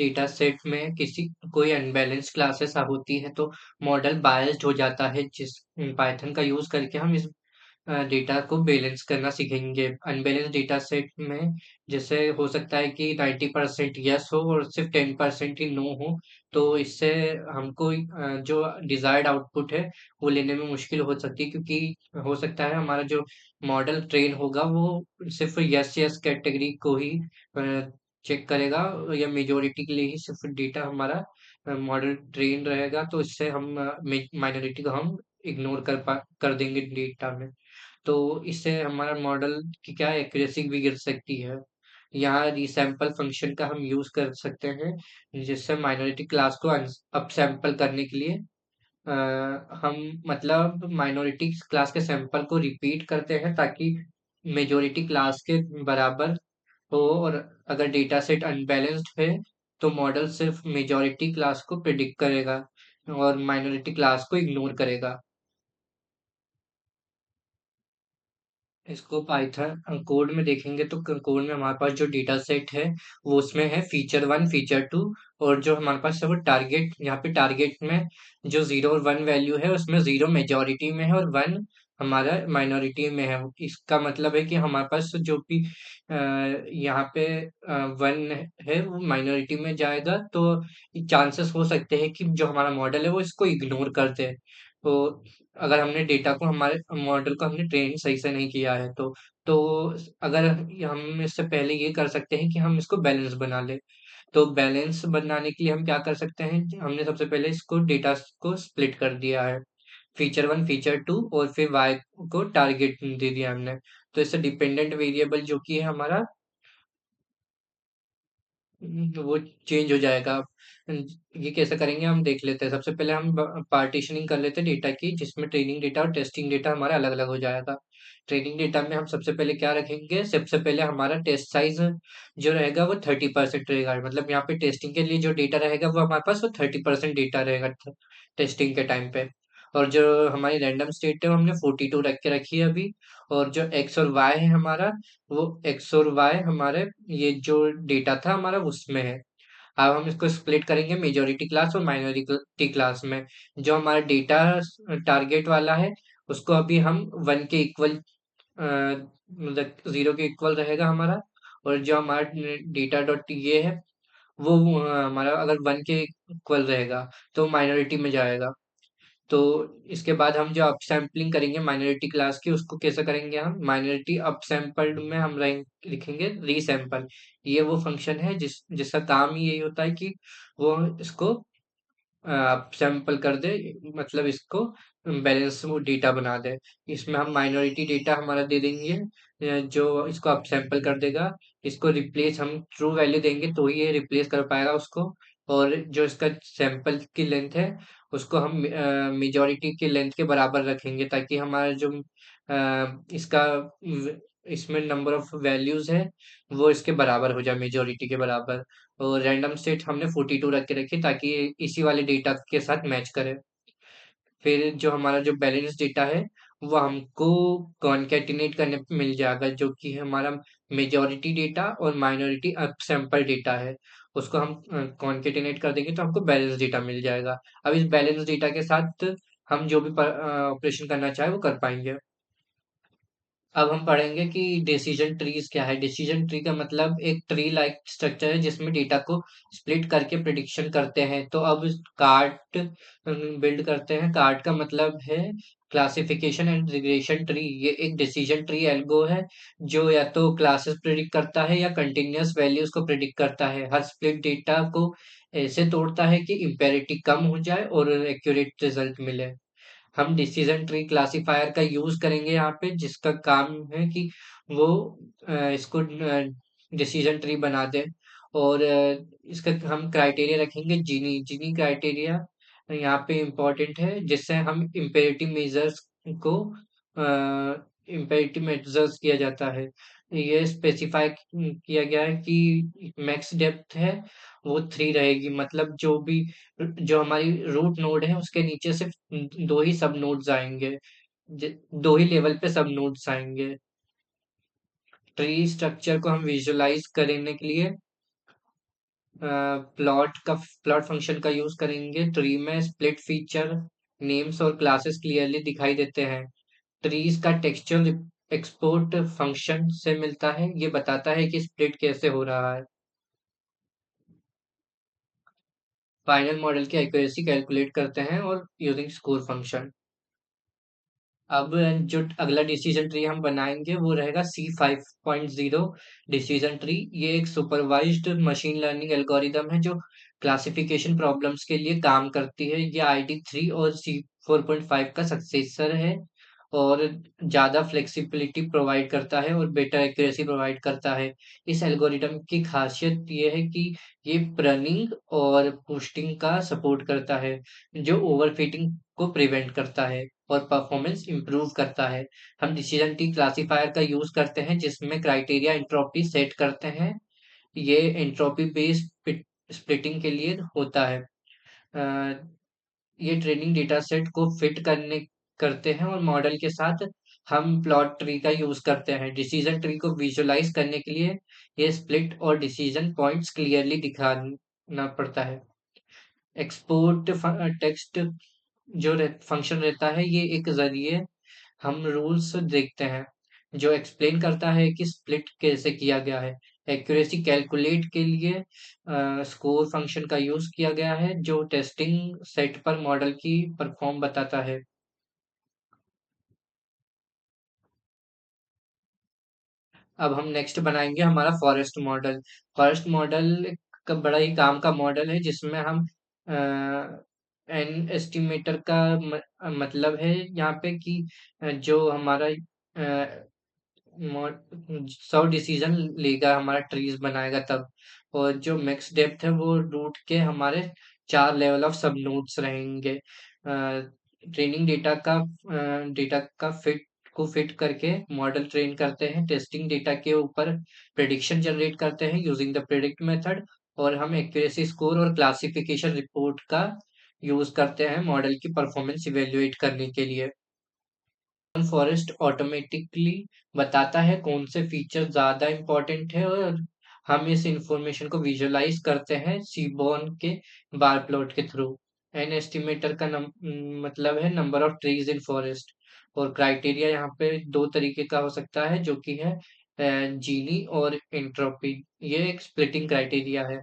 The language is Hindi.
डेटा सेट में किसी कोई अनबैलेंस्ड क्लासेस होती है तो मॉडल बायस्ड हो जाता है, जिस पाइथन का यूज करके हम इस डेटा को बैलेंस करना सीखेंगे। अनबैलेंस डेटा सेट में जैसे हो सकता है कि 90% यस हो और सिर्फ 10% ही नो हो, तो इससे हमको जो डिजायर्ड आउटपुट है वो लेने में मुश्किल हो सकती है, क्योंकि हो सकता है हमारा जो मॉडल ट्रेन होगा वो सिर्फ यस यस कैटेगरी को ही चेक करेगा, या मेजोरिटी के लिए ही सिर्फ डेटा हमारा मॉडल ट्रेन रहेगा, तो इससे हम माइनॉरिटी को हम इग्नोर कर देंगे डेटा में। तो इससे हमारा मॉडल की क्या एक्यूरेसी भी गिर सकती है। यहाँ रीसैंपल फंक्शन का हम यूज कर सकते हैं, जिससे माइनॉरिटी क्लास को अपसैंपल करने के लिए अ, हम मतलब माइनॉरिटी क्लास के सैंपल को रिपीट करते हैं, ताकि मेजोरिटी क्लास के बराबर हो, और अगर डेटा सेट अनबैलेंस्ड है तो मॉडल सिर्फ मेजोरिटी क्लास को प्रिडिक्ट करेगा और माइनॉरिटी क्लास को इग्नोर करेगा। इसको पाइथन कोड में देखेंगे तो कोड में हमारे पास जो डेटा सेट है वो उसमें है फीचर वन, फीचर टू, और जो हमारे पास है वो टारगेट। यहाँ पे टारगेट में जो 0 और 1 वैल्यू है उसमें 0 मेजॉरिटी में है और 1 हमारा माइनॉरिटी में है। इसका मतलब है कि हमारे पास जो भी यहाँ पे 1 है वो माइनॉरिटी में जाएगा, तो चांसेस हो सकते हैं कि जो हमारा मॉडल है वो इसको इग्नोर कर दे। तो अगर हमने डेटा को हमारे मॉडल को हमने ट्रेन सही से नहीं किया है तो अगर हम इससे पहले ये कर सकते हैं कि हम इसको बैलेंस बना ले। तो बैलेंस बनाने के लिए हम क्या कर सकते हैं, हमने सबसे पहले इसको डेटा को स्प्लिट कर दिया है, फीचर वन, फीचर टू, और फिर वाई को टारगेट दे दिया हमने। तो इससे डिपेंडेंट वेरिएबल जो कि है हमारा, वो चेंज हो जाएगा। ये कैसे करेंगे हम देख लेते हैं। सबसे पहले हम पार्टीशनिंग कर लेते हैं डेटा की, जिसमें ट्रेनिंग डेटा और टेस्टिंग डेटा हमारा अलग अलग हो जाएगा। ट्रेनिंग डेटा में हम सबसे पहले क्या रखेंगे, सबसे पहले हमारा टेस्ट साइज जो रहेगा वो 30% रहेगा, मतलब यहाँ पे टेस्टिंग के लिए जो डेटा रहेगा वो हमारे पास वो 30% डेटा रहेगा टेस्टिंग के टाइम पे। और जो हमारी रैंडम स्टेट है वो हमने 42 रख के रखी है अभी। और जो एक्स और वाई है हमारा, वो एक्स और वाई हमारे ये जो डेटा था हमारा उसमें है। अब हम इसको स्प्लिट करेंगे मेजॉरिटी क्लास और माइनॉरिटी क्लास में। जो हमारा डेटा टारगेट वाला है उसको अभी हम 1 के इक्वल, मतलब 0 के इक्वल रहेगा हमारा। और जो हमारा डेटा डॉट ये है वो हमारा अगर 1 के इक्वल रहेगा तो माइनॉरिटी में जाएगा। तो इसके बाद हम जो अपसैम्पलिंग करेंगे माइनॉरिटी क्लास की, उसको कैसे करेंगे, हम माइनॉरिटी अपसैम्पल्ड में हम लिखेंगे रीसैंपल। ये वो फंक्शन है जिसका काम ही यही होता है कि वो इसको अपसैम्पल कर दे, मतलब इसको बैलेंस वो डेटा बना दे। इसमें हम माइनॉरिटी डेटा हमारा दे देंगे, जो इसको अपसैम्पल कर देगा। इसको रिप्लेस हम ट्रू वैल्यू देंगे तो ही ये रिप्लेस कर पाएगा उसको। और जो इसका सैंपल की लेंथ है उसको हम मेजॉरिटी की लेंथ के बराबर रखेंगे, ताकि हमारा जो इसका इसमें नंबर ऑफ वैल्यूज है वो इसके बराबर हो जाए, मेजॉरिटी के बराबर। और रैंडम स्टेट हमने 42 रख के रखी ताकि इसी वाले डेटा के साथ मैच करे। फिर जो हमारा जो बैलेंस डेटा है वो हमको कॉन्केटिनेट करने पे मिल जाएगा, जो कि हमारा मेजॉरिटी डेटा और माइनॉरिटी अपसैंपल डेटा है। उसको हम कॉन्केटिनेट कर देंगे तो हमको बैलेंस डेटा मिल जाएगा। अब इस बैलेंस डेटा के साथ हम जो भी ऑपरेशन करना चाहे वो कर पाएंगे। अब हम पढ़ेंगे कि डिसीजन ट्रीज क्या है। डिसीजन ट्री का मतलब एक ट्री लाइक स्ट्रक्चर है जिसमें डेटा को स्प्लिट करके प्रिडिक्शन करते हैं। तो अब कार्ट बिल्ड करते हैं। कार्ट का मतलब है क्लासिफिकेशन एंड रिग्रेशन ट्री। ये एक डिसीजन ट्री एल्गो है जो या तो क्लासेस प्रिडिक्ट करता है या कंटिन्यूअस वैल्यूज को प्रिडिक्ट करता है। हर स्प्लिट डेटा को ऐसे तोड़ता है कि इम्पेरिटी कम हो जाए और एक्यूरेट रिजल्ट मिले। हम डिसीजन ट्री क्लासिफायर का यूज करेंगे यहाँ पे, जिसका काम है कि वो इसको डिसीजन ट्री बना दे। और इसका हम क्राइटेरिया रखेंगे जीनी जीनी क्राइटेरिया यहाँ पे इम्पोर्टेंट है, जिससे हम इम्पेरेटिव मेजर्स को इम्पेरेटिव मेजर्स किया जाता है। ये स्पेसिफाई किया गया है कि मैक्स डेप्थ है वो 3 रहेगी, मतलब जो हमारी रूट नोड है उसके नीचे सिर्फ 2 ही सब नोड्स आएंगे, 2 ही लेवल पे सब नोड्स आएंगे। ट्री स्ट्रक्चर को हम विजुअलाइज करने के लिए प्लॉट फंक्शन का यूज करेंगे। ट्री में स्प्लिट फीचर, नेम्स और क्लासेस क्लियरली दिखाई देते हैं। ट्रीज का टेक्सचर एक्सपोर्ट फंक्शन से मिलता है, ये बताता है कि स्प्लिट कैसे हो रहा है। फाइनल मॉडल की एक्यूरेसी कैलकुलेट करते हैं और यूजिंग स्कोर फंक्शन। अब जो अगला डिसीजन ट्री हम बनाएंगे वो रहेगा C5.0 डिसीजन ट्री। ये एक सुपरवाइज्ड मशीन लर्निंग एल्गोरिदम है जो क्लासिफिकेशन प्रॉब्लम्स के लिए काम करती है। ये ID3 और C4.5 का सक्सेसर है और ज़्यादा फ्लेक्सिबिलिटी प्रोवाइड करता है और बेटर एक्यूरेसी प्रोवाइड करता है। इस एल्गोरिदम की खासियत ये है कि ये प्रनिंग और बूस्टिंग का सपोर्ट करता है, जो ओवरफिटिंग को प्रिवेंट करता है और परफॉर्मेंस इम्प्रूव करता है। हम डिसीजन ट्री क्लासिफायर का यूज करते हैं जिसमें क्राइटेरिया एंट्रोपी सेट करते हैं। ये एंट्रोपी बेस्ड स्प्लिटिंग के लिए होता है। अ, ये ट्रेनिंग डेटा सेट को फिट करने करते हैं और मॉडल के साथ हम प्लॉट ट्री का यूज करते हैं। डिसीजन ट्री को विजुअलाइज करने के लिए ये स्प्लिट और डिसीजन पॉइंट्स क्लियरली दिखाना पड़ता है। एक्सपोर्ट टेक्स्ट जो फंक्शन रहता है, ये एक जरिए हम रूल्स देखते हैं जो एक्सप्लेन करता है कि स्प्लिट कैसे किया गया है। एक्यूरेसी कैलकुलेट के लिए स्कोर फंक्शन का यूज किया गया है जो टेस्टिंग सेट पर मॉडल की परफॉर्म बताता है। अब हम नेक्स्ट बनाएंगे हमारा फॉरेस्ट मॉडल। फॉरेस्ट मॉडल का बड़ा ही काम का मॉडल है जिसमें हम एन एस्टिमेटर का मतलब है यहाँ पे कि जो हमारा 100 डिसीजन लेगा, हमारा ट्रीज बनाएगा तब। और जो मैक्स डेप्थ है वो रूट के हमारे 4 लेवल ऑफ सब नोड्स रहेंगे। ट्रेनिंग डेटा का फिट करके मॉडल ट्रेन करते हैं। टेस्टिंग डेटा के ऊपर प्रेडिक्शन जनरेट करते हैं यूजिंग द प्रेडिक्ट मेथड। और हम एक्यूरेसी स्कोर और क्लासिफिकेशन रिपोर्ट का यूज करते हैं मॉडल की परफॉर्मेंस इवेल्युएट करने के लिए। फॉरेस्ट ऑटोमेटिकली बताता है कौन से फीचर ज़्यादा इम्पोर्टेंट है और हम इस इंफॉर्मेशन को विजुअलाइज करते हैं सीबॉर्न के बार प्लॉट के थ्रू। एन एस्टिमेटर का मतलब है number of trees in forest. और क्राइटेरिया यहाँ पे दो तरीके का हो सकता है जो कि है जीनी और एंट्रोपी। ये एक स्प्लिटिंग क्राइटेरिया है।